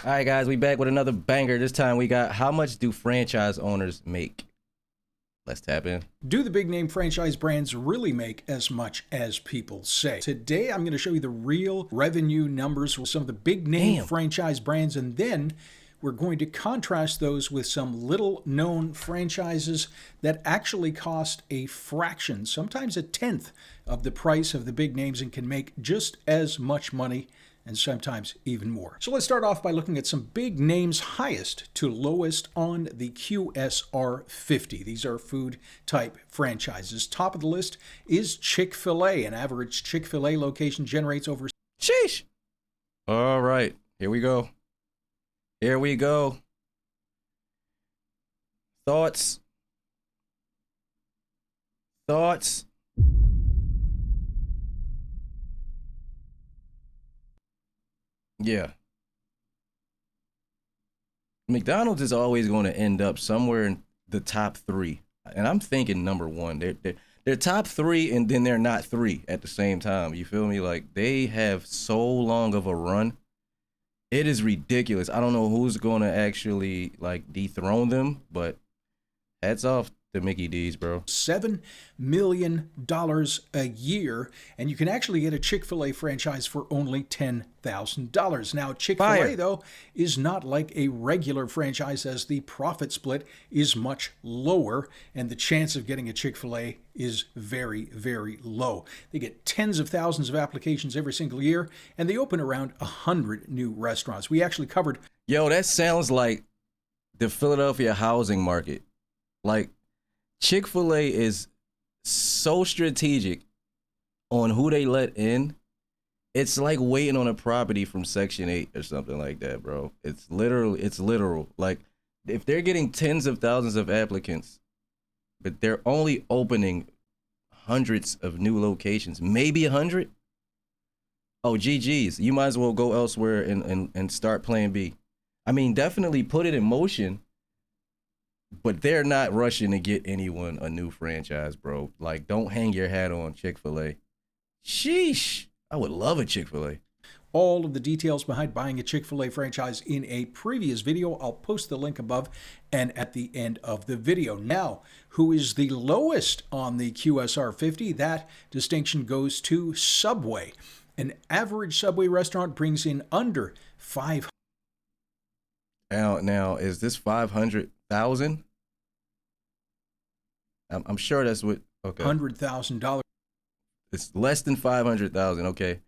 All right, guys, we back with another banger. This time we got how much do franchise owners make? Let's tap in. Do the big name franchise brands really make as much as people say? Today, I'm going to show you the real revenue numbers for some of the big name franchise brands, and then we're going to contrast those with some little known franchises that actually cost a fraction, sometimes a tenth of the price of the big names and can make just as much money and sometimes even more. So let's start off by looking at some big names highest to lowest on the QSR 50. These are food type franchises. Top of the list is Chick-fil-A. An average Chick-fil-A location generates over... Sheesh. All right, here we go. Here we go. Thoughts? Thoughts? Yeah. McDonald's is always going to end up somewhere in the top three. And I'm thinking number one. They're top three, and then they're not three at the same time. You feel me? Like, they have so long of a run. It is ridiculous. I don't know who's going to actually, like, dethrone them, but hats off to Mickey D's, bro. $7 million a year, and you can actually get a Chick-fil-A franchise for only $10,000. Now, Chick-fil-A, though, is not like a regular franchise, as the profit split is much lower, and the chance of getting a Chick-fil-A is very, very low. They get tens of thousands of applications every single year, and they open around 100 new restaurants. We actually covered... Yo, that sounds like the Philadelphia housing market. Like, Chick-fil-A is so strategic on who they let in. It's like waiting on a property from Section 8 or something like that, bro. It's literal. Like, if they're getting tens of thousands of applicants, but they're only opening hundreds of new locations, maybe 100? Oh, GG's. You might as well go elsewhere and start plan B. I mean, definitely put it in motion. But they're not rushing to get anyone a new franchise, bro. Like, don't hang your hat on Chick-fil-A. Sheesh. I would love a Chick-fil-A. All of the details behind buying a Chick-fil-A franchise in a previous video. I'll post the link above and at the end of the video. Now, who is the lowest on the QSR 50? That distinction goes to Subway. An average Subway restaurant brings in under $500,000. Now, is this 500,000? I'm sure that's what. Okay. $100,000. It's less than 500,000. Okay.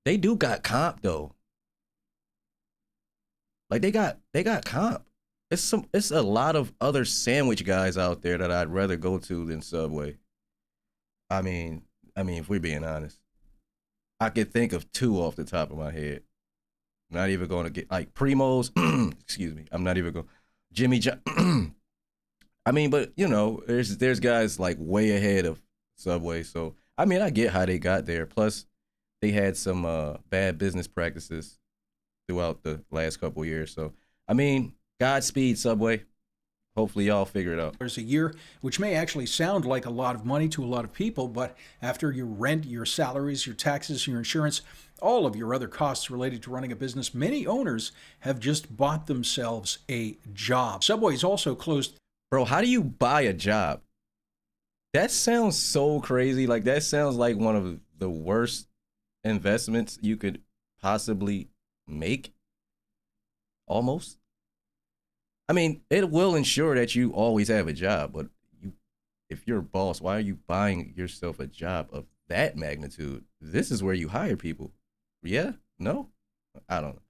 They do got comp though. Like, they got comp. It's a lot of other sandwich guys out there that I'd rather go to than Subway. I mean, if we're being honest, I could think of two off the top of my head. Not even going to get, like, Primo's. Excuse me. I'm not even going. Jimmy John. I mean, but, you know, there's guys, like, way ahead of Subway. So, I mean, I get how they got there. Plus, they had some bad business practices throughout the last couple of years. So, I mean, Godspeed, Subway. Hopefully y'all figure it out. There's a year, which may actually sound like a lot of money to a lot of people, but after your rent, your salaries, your taxes, your insurance, all of your other costs related to running a business, many owners have just bought themselves a job. Subway's also closed. Bro, how do you buy a job? That sounds so crazy. Like, that sounds like one of the worst investments you could possibly make. Almost. I mean, it will ensure that you always have a job, but if you're a boss, why are you buying yourself a job of that magnitude? This is where you hire people. Yeah? No? I don't know.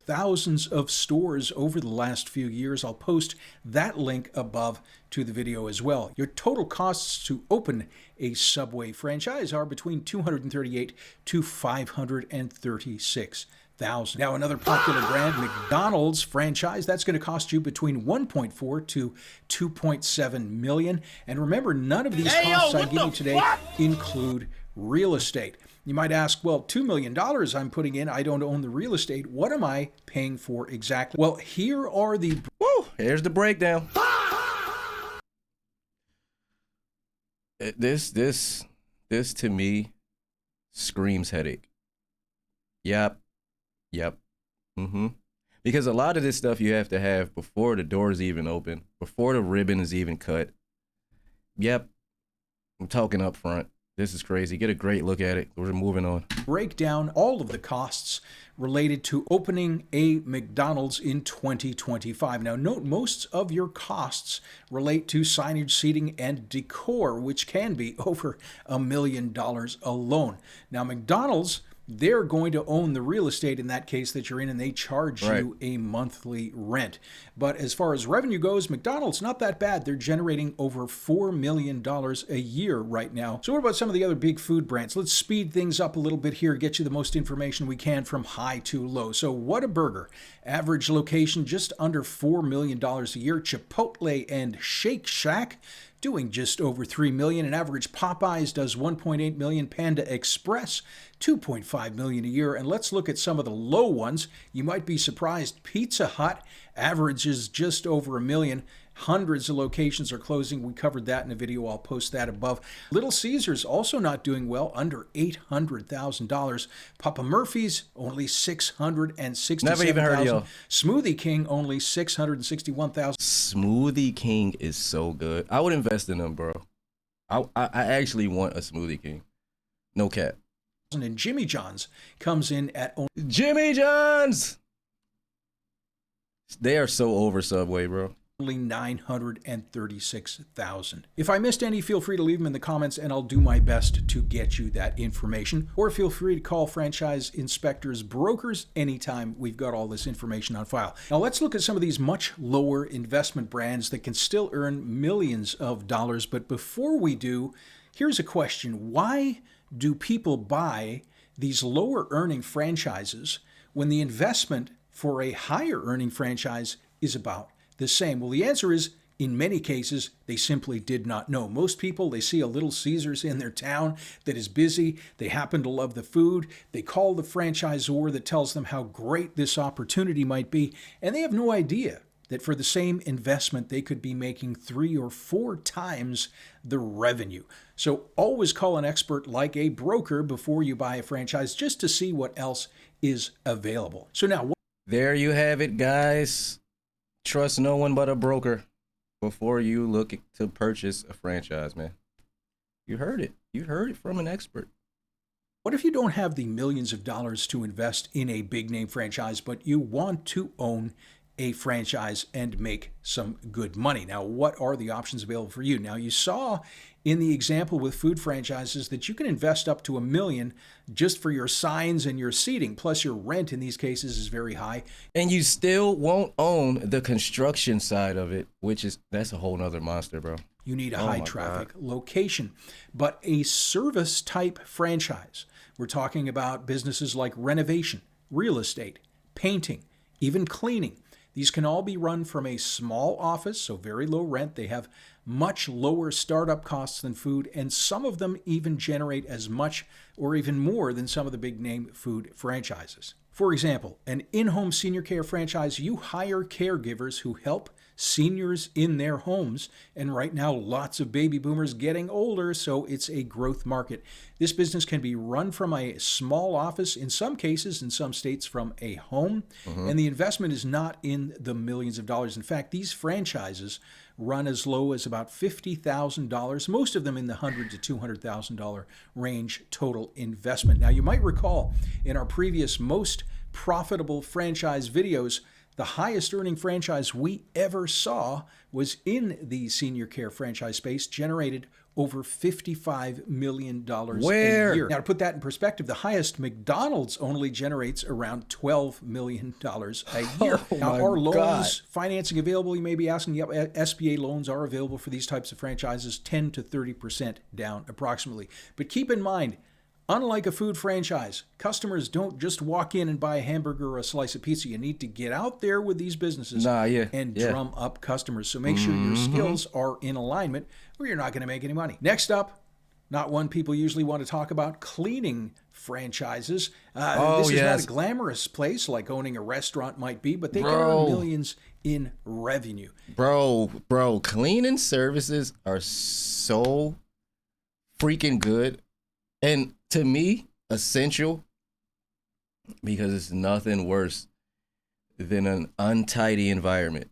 Thousands of stores over the last few years. I'll post that link above to the video as well. Your total costs to open a Subway franchise are between $238,000 to $536,000. Now, another popular brand, McDonald's franchise, that's going to cost you between $1.4 to $2.7 million. And remember, none of these costs I give you today include real estate. You might ask, well, $2 million I'm putting in, I don't own the real estate. What am I paying for exactly? Well, here are the... Here's the breakdown. This to me screams headache. Yep. Because a lot of this stuff you have to have before the doors even open, before the ribbon is even cut. Yep, I'm talking up front. This is crazy. Get a great look at it. We're moving on. Break down all of the costs related to opening a McDonald's in 2025. Now, note most of your costs relate to signage, seating, and decor, which can be over $1 million alone. Now, McDonald's, they're going to own the real estate in that case that you're in, and they charge you a monthly rent. But as far as revenue goes, McDonald's not that bad. They're generating over $4 million a year right now. So what about some of the other big food brands? Let's speed things up a little bit here, get you the most information we can from high to low. So Whataburger, average location just under $4 million a year. Chipotle and Shake Shack, doing just over $3 million. An average Popeyes does $1.8 million. Panda Express, $2.5 million a year. And let's look at some of the low ones. You might be surprised. Pizza Hut averages just over $1 million. Hundreds of locations are closing. We covered that in a video. I'll post that above. Little Caesars also not doing well, under $800,000. Papa Murphy's only $667,000. Never even heard of y'all. Smoothie King only $661,000. Smoothie King is so good. I would invest in them, bro. I actually want a Smoothie King. No cap. And Jimmy John's comes in at only Jimmy John's. They are so over Subway, bro. Only $936,000. If I missed any, feel free to leave them in the comments and I'll do my best to get you that information. Or feel free to call franchise inspectors, brokers anytime. We've got all this information on file. Now let's look at some of these much lower investment brands that can still earn millions of dollars. But before we do, here's a question. Why do people buy these lower earning franchises when the investment for a higher earning franchise is about the same? Well, the answer is, in many cases, they simply did not know. Most people, they see a Little Caesars in their town that is busy. They happen to love the food. They call the franchisor that tells them how great this opportunity might be, and they have no idea that for the same investment, they could be making 3 or 4 times the revenue. So always call an expert like a broker before you buy a franchise just to see what else is available. So now, there you have it, guys. Trust no one but a broker before you look to purchase a franchise, man. You heard it. You heard it from an expert. What if you don't have the millions of dollars to invest in a big name franchise, but you want to own a franchise and make some good money? Now, what are the options available for you? Now, you saw in the example with food franchises that you can invest up to $1 million just for your signs and your seating, plus your rent in these cases is very high. And you still won't own the construction side of it, that's a whole nother monster, bro. You need a high traffic location. But a service type franchise, we're talking about businesses like renovation, real estate, painting, even cleaning. These can all be run from a small office, so very low rent. They have much lower startup costs than food, and some of them even generate as much or even more than some of the big name food franchises. For example, an in-home senior care franchise, you hire caregivers who help seniors in their homes. And right now, lots of baby boomers getting older, so it's a growth market. This business can be run from a small office, in some cases, in some states, from a home. And the investment is not in the millions of dollars. In fact, these franchises run as low as about $50,000, most of them in the $100,000 to $200,000 range total investment. Now, you might recall in our previous most profitable franchise videos, the highest earning franchise we ever saw was in the senior care franchise space, generated over $55 million a year. Now, to put that in perspective, the highest McDonald's only generates around $12 million a year. Now, are loans financing available? You may be asking. Yep, SBA loans are available for these types of franchises, 10 to 30% down approximately. But keep in mind, unlike a food franchise, customers don't just walk in and buy a hamburger or a slice of pizza. You need to get out there with these businesses and drum up customers. So make sure your skills are in alignment or you're not going to make any money. Next up, not one people usually want to talk about, cleaning franchises. This is not a glamorous place like owning a restaurant might be, but they can earn millions in revenue. Bro, cleaning services are so freaking good. And to me, essential, because it's nothing worse than an untidy environment,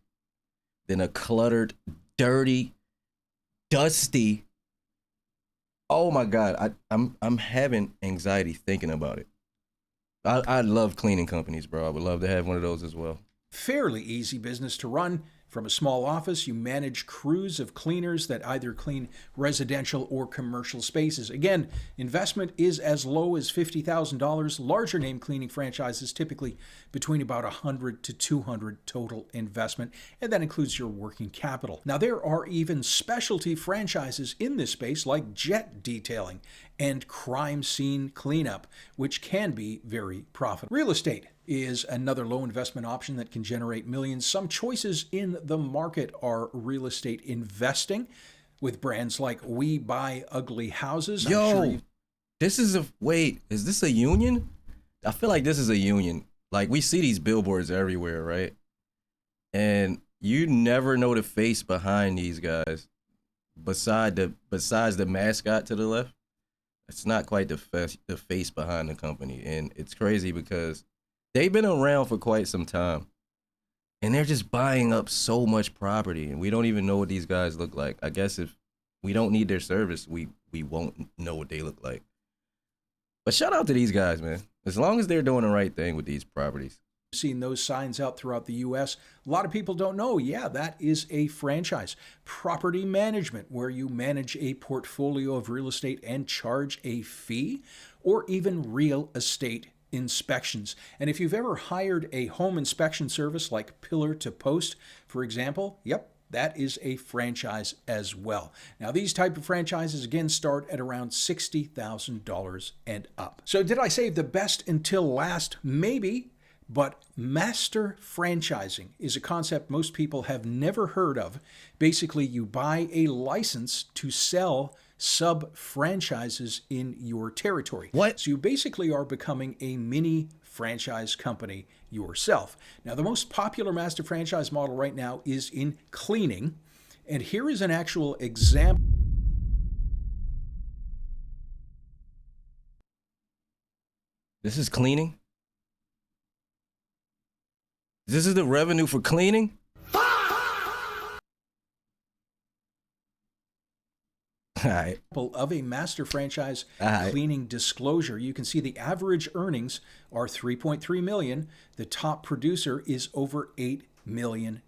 than a cluttered, dirty, dusty. Oh my God, I'm having anxiety thinking about it. I love cleaning companies, bro. I would love to have one of those as well. Fairly easy business to run. From a small office, you manage crews of cleaners that either clean residential or commercial spaces. Again, investment is as low as $50,000. Larger name cleaning franchises typically between about $100 to $200 total investment, and that includes your working capital. Now, there are even specialty franchises in this space like jet detailing and crime scene cleanup, which can be very profitable. Real estate is another low investment option that can generate millions. Some choices in the market are real estate investing with brands like We Buy Ugly Houses. Yo, this is is this a union? I feel like this is a union. Like, we see these billboards everywhere, right? And you never know the face behind these guys. Besides the mascot to the left, it's not quite the face behind the company. And it's crazy because they've been around for quite some time, and they're just buying up so much property, and we don't even know what these guys look like. I guess if we don't need their service, we won't know what they look like. But shout out to these guys, man. As long as they're doing the right thing with these properties. Seen those signs out throughout the U.S. A lot of people don't know. Yeah, that is a franchise. Property management, where you manage a portfolio of real estate and charge a fee, or even real estate inspections. And if you've ever hired a home inspection service like Pillar to Post, for example, yep, that is a franchise as well. Now, these type of franchises, again, start at around $60,000 and up. So did I save the best until last? Maybe. But master franchising is a concept most people have never heard of. Basically, you buy a license to sell sub-franchises in your territory. What? So you basically are becoming a mini franchise company yourself. Now, the most popular master franchise model right now is in cleaning. And here is an actual example. This is cleaning? This is the revenue for cleaning? All right. Of a master franchise cleaning disclosure, you can see the average earnings are $3.3 million. The top producer is over $8 million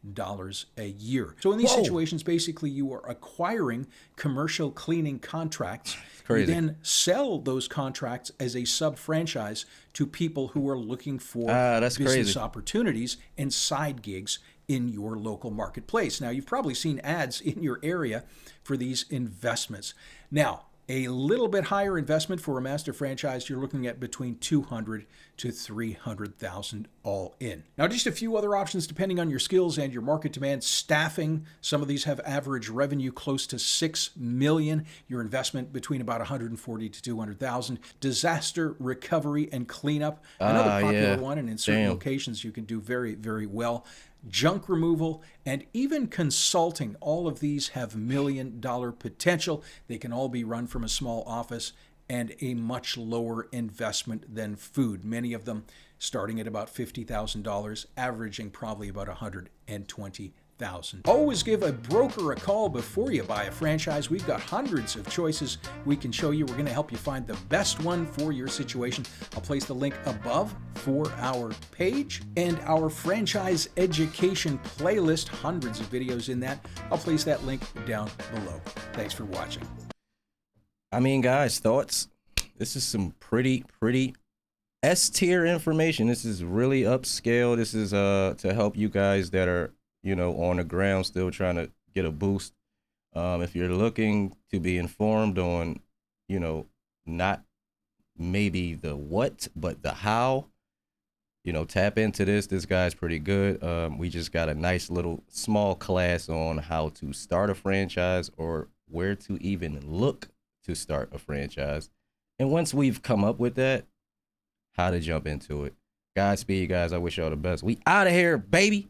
a year. So in these situations, basically you are acquiring commercial cleaning contracts. You then sell those contracts as a sub-franchise to people who are looking for business opportunities and side gigs in your local marketplace. Now, you've probably seen ads in your area for these investments. Now, a little bit higher investment for a master franchise, you're looking at between $200,000 to $300,000 all in. Now, just a few other options depending on your skills and your market demand. Staffing, some of these have average revenue close to $6 million. Your investment between about $140,000 to $200,000. Disaster recovery and cleanup, another popular one, and in certain locations you can do very, very well. Junk removal, and even consulting. All of these have $1 million potential. They can all be run from a small office and a much lower investment than food. Many of them starting at about $50,000, averaging probably about $120,000. Always give a broker a call before you buy a franchise. We've got hundreds of choices we can show you. We're going to help you find the best one for your situation. I'll place the link above for our page and our franchise education playlist. Hundreds of videos in that. I'll place that link down below. Thanks for watching. I mean, guys, thoughts? This is some pretty S-tier information. This is really upscale. This is to help you guys that are, you know, on the ground still trying to get a boost. If you're looking to be informed on, you know, not maybe the what, but the how, you know, tap into this. This guy's pretty good. We just got a nice little small class on how to start a franchise or where to even look to start a franchise. And once we've come up with that, how to jump into it. Godspeed, guys. I wish y'all the best. We out of here, baby.